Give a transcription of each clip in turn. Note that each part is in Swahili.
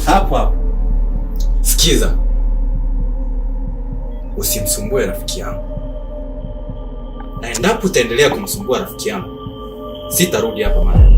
Hapo hapo. Sikiza. Usimsumbue rafiki yangu. Na endapo utaendelea kumsumbua rafiki yangu, sitarudi hapa mara.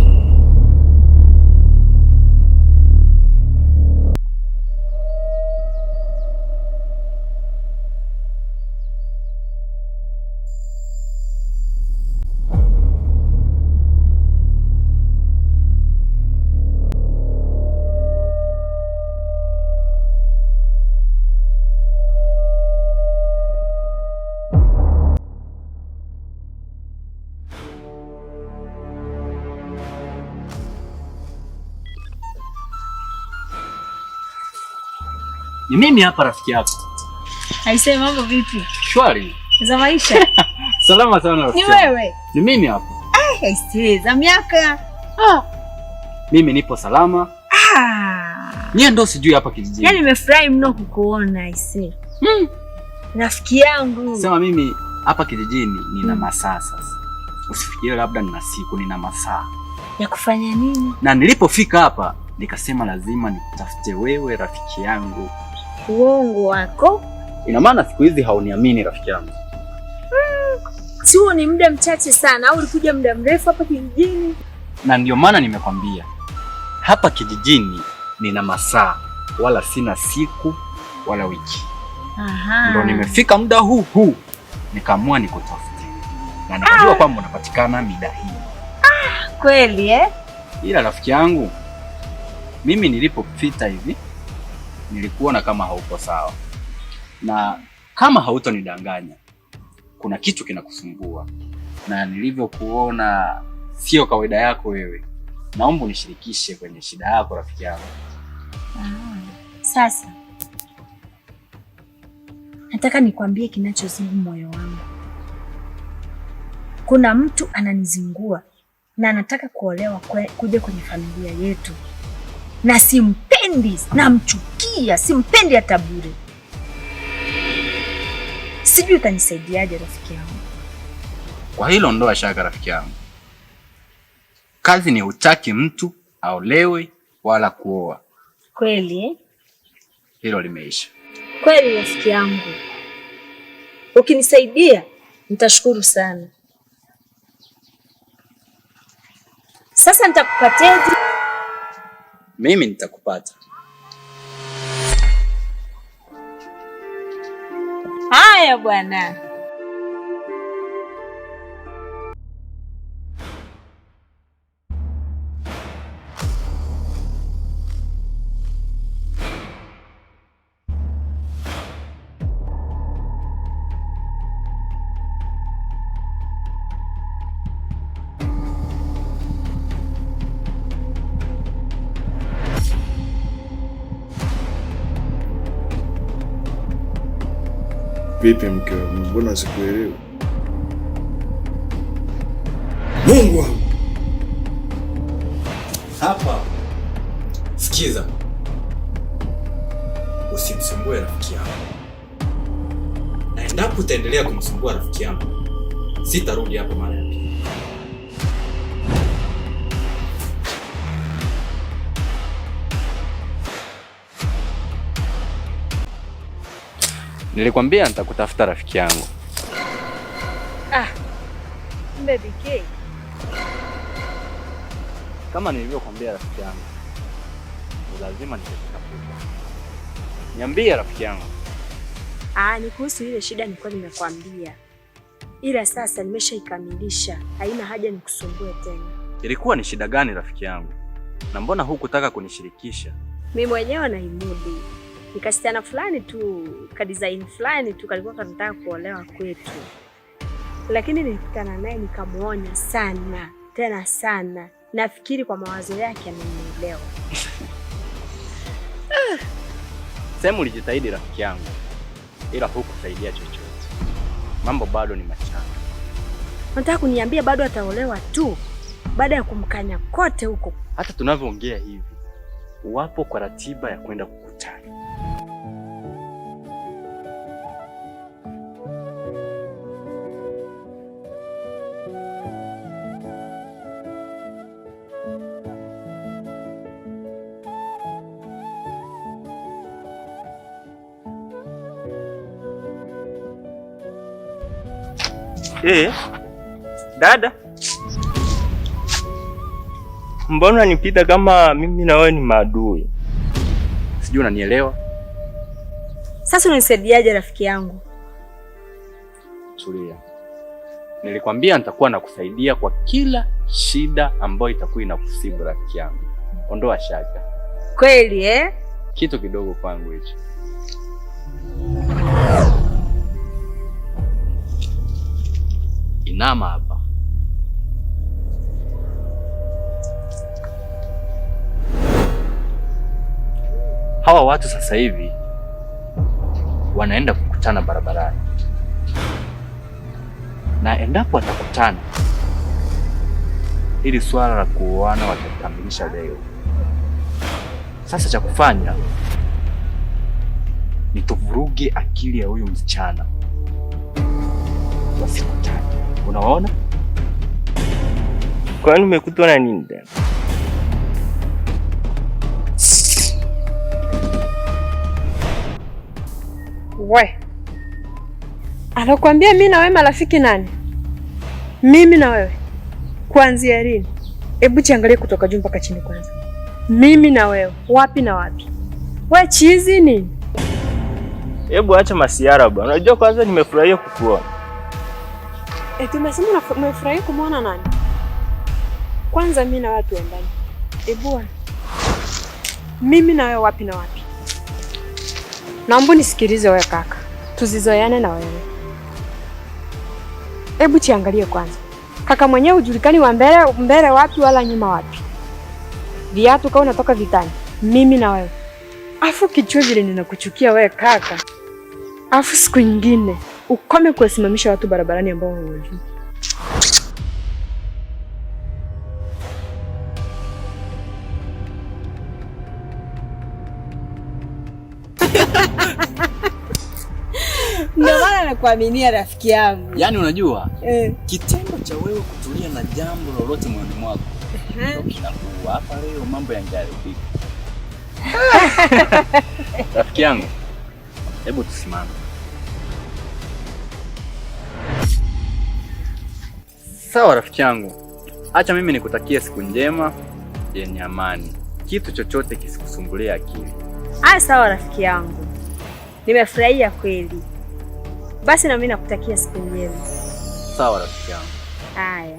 Ni mimi hapa rafiki yako. Aisee, mambo vipi? Shwari. Za maisha? Salama sana rafiki. Ni wewe? Ni mimi hapa. Aisee, za miaka. Mimi nipo salama. Nia ndo sijui hapa kijijini. Yaani nimefurahi mno kukuona aisee. Rafiki yangu. Sema mimi hapa kijijini nina masaa sasa. Usifikirie labda nina siku, nina masaa. Ya kufanya nini? Na nilipofika hapa nikasema lazima nikutafute wewe rafiki yangu. Uongo wako? Ina maana siku hizi hauniamini rafiki yangu. Si huo ni muda mchache sana au ulikuja muda mrefu hapa kijijini? Na ndio maana nimekwambia hapa kijijini nina masaa, wala sina siku wala wiki. Ndio nimefika muda huu nikaamua nikutafute. Na nikajua kwamba unapatikana mida hii. Kweli Ila rafiki yangu, mimi nilipopita hivi nilikuona kama hauko sawa. Na kama hautonidanganya, kuna kitu kinakusumbua. Na nilivyokuona sio kawaida yako wewe. Naomba unishirikishe kwenye shida yako rafiki yangu. Sasa nataka nikwambie kinachozidi moyo wangu. Kuna mtu ananizingua na anataka kuolewa kuja kwenye familia yetu. Na simpendi, namchukia, simpendi hata bure. Sijui utanisaidiaje rafiki yangu. Kwa hilo ondoa shaka rafiki yangu. Kazi ni hutaki mtu aolewe wala kuoa. Kweli Hilo limeisha. Kweli rafiki yangu. Ukinisaidia nitashukuru sana. Sasa nitakupateje? Mimi nitakupata. Haya bwana. Vipi mke wangu, mbona sikuelewi? Mungu wangu. Hapa. Sikiza. Usimsumbue rafiki yangu. Na endapo utaendelea kumsumbua rafiki yangu, sitarudi hapa mara ya pili. Nilikwambia nitakutafuta rafiki yangu. Baby K. Kama nilivyokuambia rafiki yangu, lazima nikutafuta. Niambie rafiki yangu. Ni kuhusu ile shida nilikuwa nimekwambia. Ila sasa nimeshaikamilisha. Haina haja nikusumbue tena. Ilikuwa ni shida gani rafiki yangu? Na mbona hukutaka kunishirikisha? Mimi mwenyewe naimudi. Nikasichana fulani tu, ka design fulani tu kalikuwa kanataka kuolewa kwetu. Lakini nilikutana naye nikamuonya sana, tena sana. Nafikiri kwa mawazo yake amenielewa. Sema ulijitahidi rafiki yangu, ila hukusaidia chochote. Mambo bado ni machanga. Unataka kuniambia bado ataolewa tu baada ya kumkanya kote huko? Hata tunavyoongea hivi, wapo kwa ratiba ya kwenda kukutana. Dada, mbona nipita kama mimi na wewe ni maadui? Sijui unanielewa? Sasa unisaidiaje rafiki yangu? Tulia. Nilikwambia nitakuwa nakusaidia kwa kila shida ambayo itakuwa inakusibu rafiki yangu. Ondoa shaka. Kweli eh? Kitu kidogo kwangu hicho. Inama hapa. Hawa watu sasa hivi wanaenda kukutana barabarani, na endapo watakutana, hili swala la kuoana watakamilisha leo. Sasa cha kufanya ni tuvuruge akili ya huyu msichana wasikutane. Unaona? Kwani umekutwa na nini tena? We, anakuambia mimi na wewe marafiki nani? Mimi na wewe kuanzia lini? Hebu chiangalie kutoka juu mpaka chini kwanza. Mimi na wewe wapi na wapi? We chizi nini? Hebu acha masiara bwana. Unajua kwanza nimefurahia kukuona. Tumesema umefurahia kumwona nani? Kwanza mimi na watu ndani. Bwana. Mimi na wewe wapi na wapi? Naomba nisikilize wewe kaka. Tuzizoeane na wewe. Hebu chiangalie kwanza. Kaka mwenyewe hujulikani wa mbele wapi wala nyuma wapi. Viatu kama unatoka vitani. Mimi na wewe. Afu kichwa vile ninakuchukia wewe kaka. Afu siku nyingine ukome kuwasimamisha watu barabarani ambao hawajui. Ndio maana nakuaminia rafiki yangu. Yaani unajua kitendo cha wewe kutulia na jambo lolote moyoni mwako ndio kinakuwa hapa leo mambo yangeharibika. Rafiki yangu, hebu tusimame. Sawa rafiki yangu, acha mimi nikutakie siku njema yenye amani. Kitu chochote kisikusumbulia akili. Sawa rafiki yangu, nimefurahia kweli. Basi na mimi nakutakia siku njema. Sawa rafiki yangu. Haya.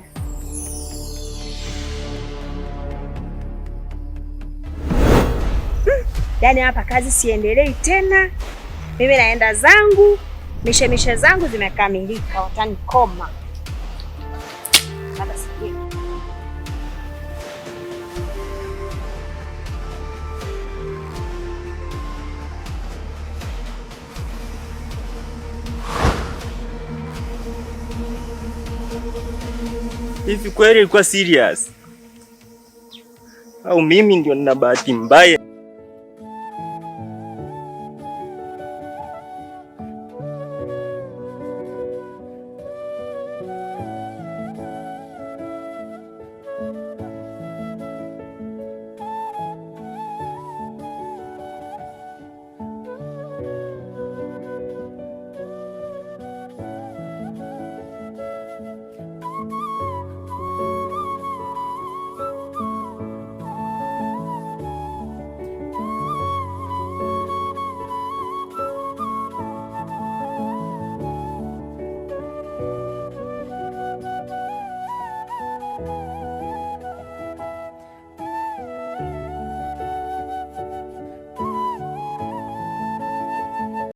Yaani hapa kazi siendelei tena. Mimi naenda zangu, mishemishe zangu zimekamilika, watanikoma. Hata sijui. Hivi kweli ilikuwa serious? Au mimi ndio nina bahati mbaya?